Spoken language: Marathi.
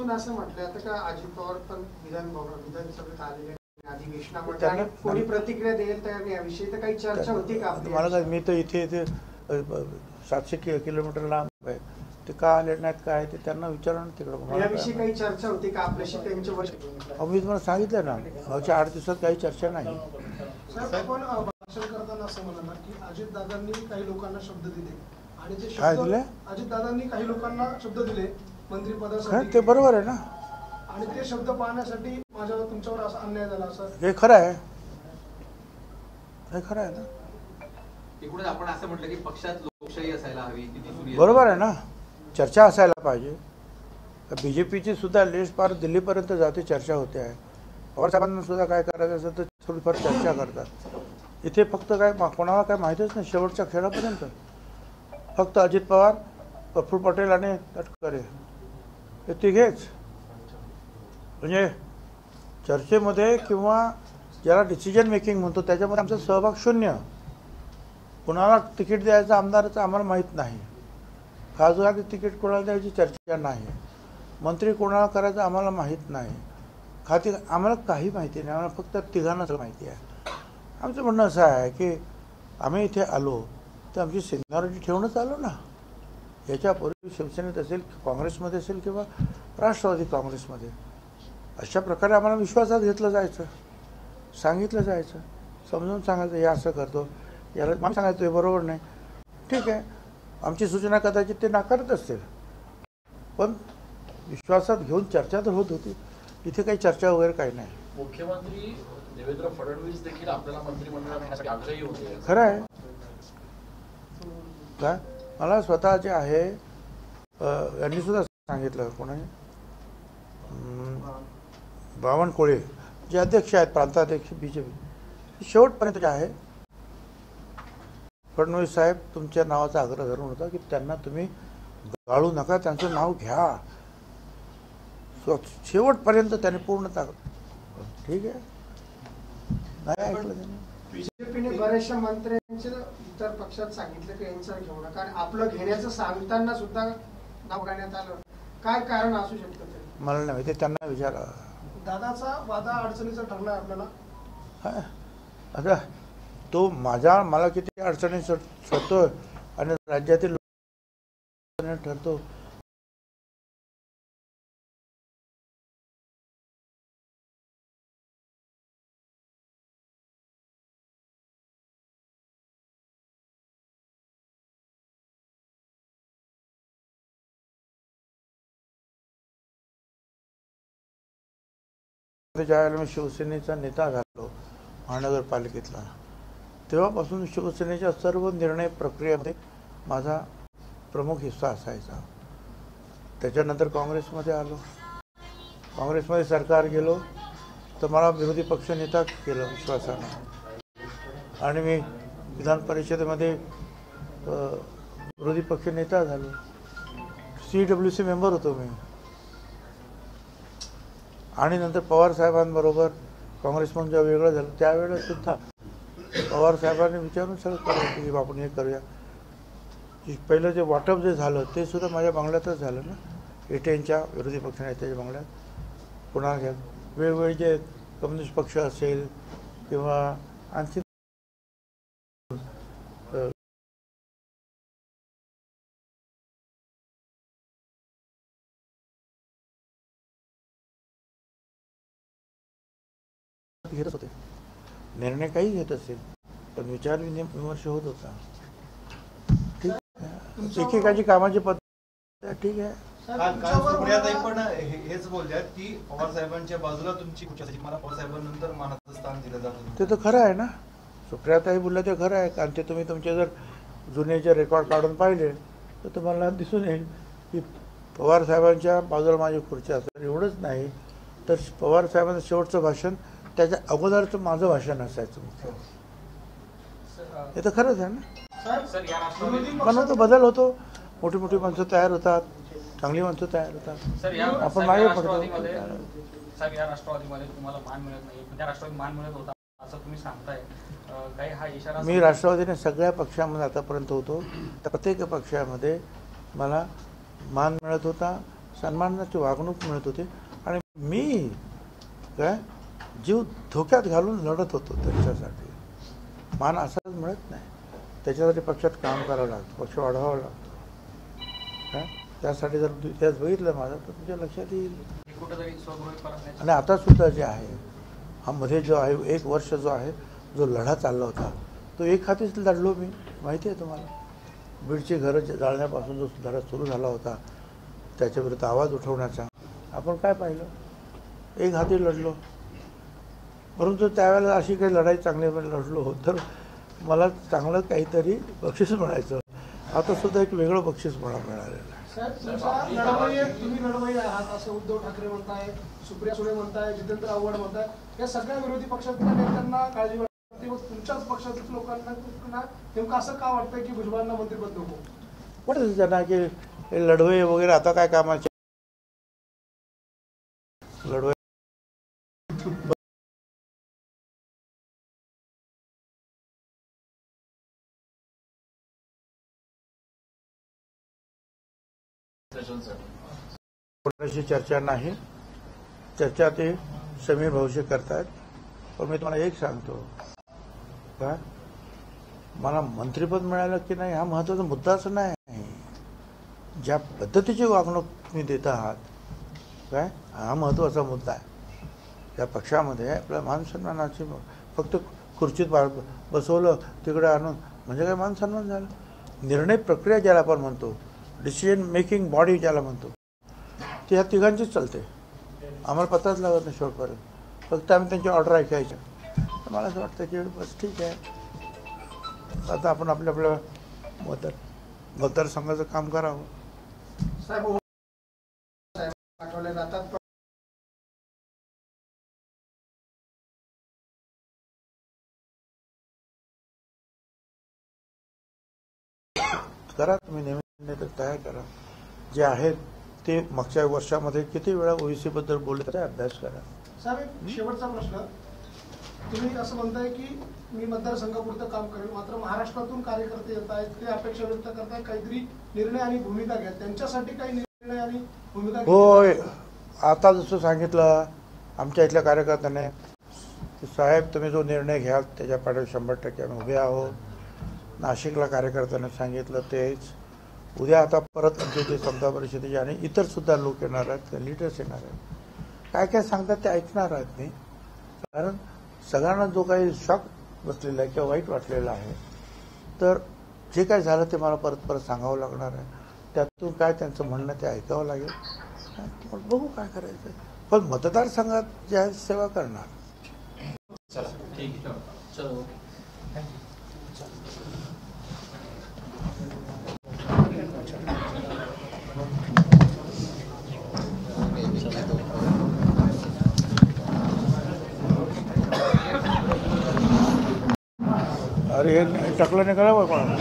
असून असं म्हटलं आता का अजित पवार पण विधानसभेत आलेले अधिवेशनामध्ये कोणी प्रतिक्रिया देईल तर याविषयी तर काही चर्चा होती का? मला काय, मी तर इथे 700 किलोमीटर लांब आहे, ते का आले नाहीत काय ते त्यांना विचारून तिकडं. याविषयी काही चर्चा होती का आपल्याशी त्यांच्या? मी तुम्हाला सांगितलं ना, मागच्या 8 दिवसात काही चर्चा नाही. आपण भाषण करताना असं म्हणाला की अजितदादांनी काही लोकांना शब्द दिले आणि ते काय दिले? अजितदादांनी काही लोकांना शब्द दिले मंत्रिपदासाठी. ते बरोबर आहे ना, आणि ते शब्द पाहण्यासाठी माझ्यावर तुमच्यावर असा अन्याय झाला असं हे खरं आहे, हे खरं आहे ना. एकूणच आपण असं म्हटलं की पक्षात लोकशाही असायला हवी. बरोबर आहे ना, चर्चा असायला पाहिजे. बीजेपीची सुद्धा लिस्ट पार दिल्लीपर्यंत जाते, चर्चा होते आहे. पवार साहेबांना सुद्धा काय करायचं असेल तर थोडीफार चर्चा करतात. इथे फक्त काय कोणाला काय माहितीच नाही, शेवटच्या खेळापर्यंत फक्त अजित पवार, प्रफुल्ल पटेल आणि तटकरे हे तिघेच. म्हणजे चर्चेमध्ये किंवा ज्याला डिसिजन मेकिंग म्हणतो त्याच्यामध्ये आमचा सहभाग शून्य. कुणाला तिकीट द्यायचं आमदाराचं आम्हाला माहीत नाही, खासदार तिकीट कोणाला द्यायची चर्चा नाही, मंत्री कोणाला करायचं आम्हाला माहीत नाही, खाती आम्हाला काही माहिती नाही. आम्हाला फक्त तिघांनाच माहिती आहे. आमचं म्हणणं असं आहे की आम्ही इथे आलो तर आमची सिनियरिटी ठेवूनच आलो ना. याच्यापूर्वी शिवसेनेत असेल, काँग्रेसमध्ये असेल किंवा राष्ट्रवादी काँग्रेसमध्ये, अशा प्रकारे आम्हाला विश्वासात घेतलं जायचं, सांगितलं जायचं, समजून सांगायचं हे असं करतो, याला मला सांगायचं हे बरोबर नाही. ठीक आहे, आमची सूचना कदाचित ते नाकारत असतील, पण विश्वासात घेऊन चर्चा तर होत होती. इथे काही चर्चा वगैरे काही नाही. मुख्यमंत्री देवेंद्र फडणवीस देखील आपल्याला मंत्रिमंडळात घेण्यासाठी आग्रही होते. खरं आहे काय, मला स्वतः जे आहे यांनी सुद्धा सांगितलं, कोणाने, बावनकुळे जे अध्यक्ष आहेत, प्रांताध्यक्ष बीजेपी, शेवटपर्यंत जे आहे फडणवीस साहेब तुमच्या नावाचा आग्रह धरून होता की त्यांना तुम्ही गाळू नका, त्यांचं नाव घ्या. शेवटपर्यंत त्यांनी पूर्ण ठीक आहे, नाही ऐकलं त्यांनी. बीजेपीने बऱ्याचशा मंत्र्यांचे इतर पक्षात सांगितलं की यांचं घेऊ नका आणि आपलं घेण्याचं सांगताना सुद्धा नाव घेण्यात आलं. काय कारण असू शकतं ते मला नाही, ते त्यांना विचारा. दादाचा वादा अडचणीचा ठरलाय आपल्याला. आता तो मला किती अडचणी सोडतोय आणि राज्यातील ठरतो. ज्यावेळेला मी शिवसेनेचा नेता झालो महानगरपालिकेतला, तेव्हापासून शिवसेनेच्या सर्व निर्णय प्रक्रियेमध्ये माझा प्रमुख हिस्सा असायचा. त्याच्यानंतर काँग्रेसमध्ये आलो, काँग्रेसमध्ये सरकार गेलो तर मला विरोधी पक्ष नेता केलं विश्वासानं, आणि मी विधान परिषदेमध्ये विरोधी पक्ष नेता झालो. CWC मेंबर होतो मी. आणि नंतर पवार साहेबांबरोबर काँग्रेसमधून जेव्हा वेगळं झालं त्यावेळेला सुद्धा पवार साहेबांनी विचारून सगळं करायचं की आपण हे करूया. पहिलं जे वाटप जे झालं ते सुद्धा माझ्या बंगल्यातच झालं ना, एटेनच्या विरोधी पक्ष नेत्याच्या बंगल्यात. पुन्हा घ्या वेगवेगळे जे कम्युनिस्ट पक्ष असेल किंवा आणखी घेत होते, निर्णय काही घेत असेल पण विचार विमर्श होत होता. ठीक आहे, एकेकाची कामाची पद्धत ठीक आहे. सुप्रियाताई पण हेच बोलल्यात की पवार साहेबांच्या बाजूला तुमची मला पवार साहेबांनंतर मानाचं स्थान दिलं जातं. ते तर खरं आहे ना, सुप्रियाताई बोललं ते खरं आहे. कारण ते तुम्ही तुमचे जर जुने जे रेकॉर्ड काढून पाहिले तर तुम्हाला दिसून येईल की पवार साहेबांच्या बाजूला माझी खुर्ची असेल. एवढंच नाही तर पवार साहेबांचं शेवटचं भाषण त्याच्या अगोदरचं माझं भाषण असायचं मुख्य. हे तर खरंच आहे ना. बनवतो, बदल होतो, मोठी मोठी माणसं तयार होतात, चांगली माणसं तयार होतात, आपण मागे पडतो. साहेब या राष्ट्रवादीमध्ये तुम्हाला मान मिळत नाही, त्या राष्ट्रवादी मान मिळत होता असं तुम्ही सांगताय, काही हा इशारा? मी राष्ट्रवादीने सगळ्या पक्षामध्ये आतापर्यंत होतो, प्रत्येक पक्षामध्ये मला मान मिळत होता, सन्मानाची वागणूक मिळत होती आणि मी काय जीव धोक्यात घालून लढत होतो त्यांच्यासाठी. मान असाच मिळत नाही, त्याच्यासाठी पक्षात काम करावं लागतं, पक्ष वाढवावं लागतं. काय त्यासाठी जर तू इतिहास बघितलं माझा तर तुझ्या लक्षात येईल. हे कुठेतरी स्वगृही परत आणि आतासुद्धा जे आहे हा मध्ये जो आहे 1 वर्ष जो आहे जो लढा चालला होता तो एक हातीच लढलो मी. माहिती आहे तुम्हाला, बीडची घरं जाळण्यापासून जो लढा सुरू झाला होता त्याच्याविरुद्ध आवाज उठवण्याचा आपण काय पाहिलं, एक हाती लढलो. परंतु त्यावेळेला अशी काही लढाई चांगली लढलो तर मला चांगलं काहीतरी बक्षीस मिळायचं. आता सुद्धा एक वेगळं बक्षीस मला मिळालेलं आहे. तुम्ही लढवई आहात असं उद्धव ठाकरे म्हणताय, सुप्रिया सुळे म्हणताय, जितेंद्र आव्हाड म्हणताय, या सगळ्या विरोधी पक्षातल्या नेत्यांना काळजी वाटते व तुमच्याच पक्षातील लोकांना नेमकं असं का वाटतंय की भुजबळांना मंत्रिपद नको? वाटतं त्यांना की हे लढवई वगैरे आता काय कामाचे लढवई. कोणाशी चर्चा नाही, चर्चा ते समीर भाऊशी करतायत. पण मी तुम्हाला एक सांगतो काय, मला मंत्रिपद मिळालं की नाही हा महत्त्वाचा मुद्दाच नाही. ज्या पद्धतीची वागणूक तुम्ही देत आहात काय हा महत्त्वाचा मुद्दा आहे. या पक्षामध्ये आपल्या मानसन्मानाची फक्त खुर्चीत बसवलं तिकडे आणून म्हणजे काय मानसन्मान झालं. निर्णय प्रक्रिया ज्याला आपण म्हणतो, डिसिजन मेकिंग बॉडी ज्याला म्हणतो, ती ह्या तिघांचीच चालते. आम्हाला पत्ताच लागत नाही शेवटपर्यंत, फक्त आम्ही त्यांची ऑर्डर ऐकायच्या. तर मला असं वाटतं की बस ठीक आहे, आता आपण आपल्या मतदारसंघाचं काम करावं. साहेब आठवले जातात करा, तुम्ही नेहमी तयार करा. जे आहेत ते मागच्या वर्षामध्ये किती वेळा ओबीसी बद्दल बोलले त्याचा अभ्यास करा. साहेब शेवटचा प्रश्न, तुम्ही असं म्हणताय की मी मतदारसंघापुरतं काम करेल, मात्र महाराष्ट्रातून कार्यकर्ते येत आहेत, ते अपेक्षा व्यक्त करताय काहीतरी निर्णय आणि भूमिका घ्या, त्यांच्यासाठी काही निर्णय आणि भूमिका? होय, आता जसं सांगितलं आमच्या इथल्या कार्यकर्त्याने, साहेब तुम्ही जो निर्णय घ्याल त्याच्या पाठीवर 100% आम्ही उभे आहोत. नाशिकला कार्यकर्त्यांनी सांगितलं तेच. उद्या आता परत आमचे जे समता परिषदेचे आणि इतर सुद्धा लोक येणार आहेत, लिडर्स येणार आहेत, काय काय सांगतात ते ऐकणार आहेत मी. कारण सगळ्यांना जो काही शॉक बसलेला आहे किंवा वाईट वाटलेला आहे, तर जे काय झालं ते मला परत परत सांगावं लागणार आहे. त्यातून काय त्यांचं म्हणणं ते ऐकावं लागेल. मग बघू काय करायचं. पण मतदारसंघात जे आहे सेवा करणार. चला ठीक आहे, चलो. अरे हे टाकलं नाही करा कोणाला.